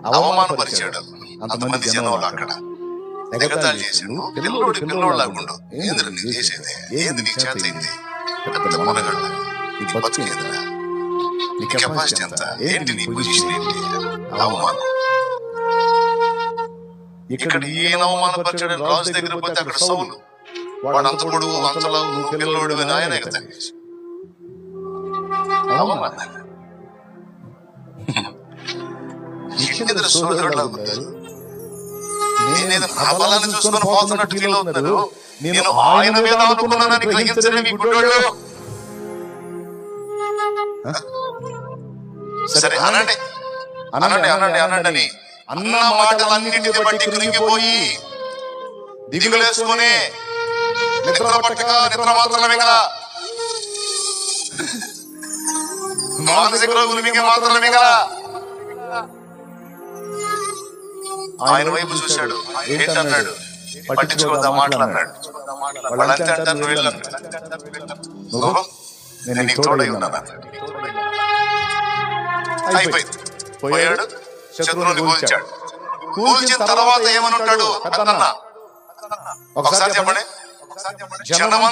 అవమానపరిచాడు. అంతమంది జనంలో అక్కడ ఎగతాళి చేసిండు. పిల్లోళ్ళకుండా ఏంది నీకు చేసేది, ఏంది నీకు చేతైంది, పెద్ద మొనగాడు, నీ బతుకేదిరా, నీ కెపాసిటీ ఎంత, ఏంటి నీ పొజిషన్ ఏంటి, అవమానం. ఇక్కడ ఈయన అవమానపరిచాడు. రాజు దగ్గర పోతే అక్కడ సౌలు, వాడు అంత పొడుగు అంతలా, నువ్వు పిల్లోడు అని ఆయన ఎగతాళి చేశాడు. అవమానం. ఎన్నిద్దరు సోదరుడు నేనేదో నా బలాన్ని చూసుకొని పోతున్నట్టు ఫీల్ అవుతున్నారు. నేను ఆయన మీద అనుకున్నానని గ్రహించలే మీ గుడ్డోళ్ళు. సరే అనండి అనండి అనండి అనండి అన్న మాటలన్నిటిని బట్టి కృంగిపోయి దిగులేసుకొని నిద్ర పట్టక నిద్ర మాత్రమే కదా, మానసిక రోగులు మీకు మాత్రమే కదా. ఆయన వైపు చూశాడు. ఏంటన్నాడు? పట్టించుకోదా మాట్లాడినాడు. వాళ్ళంతా అంటారు, నువ్వు వెళ్ళాను, నేను నీకు తోడై ఉన్నాను. అయిపోయింది. పోయాడు, శత్రువుని కూల్చాడు. కూల్చిన తర్వాత ఏమనుంటాడు? ఒకసారి చెప్పండి. జనమంతా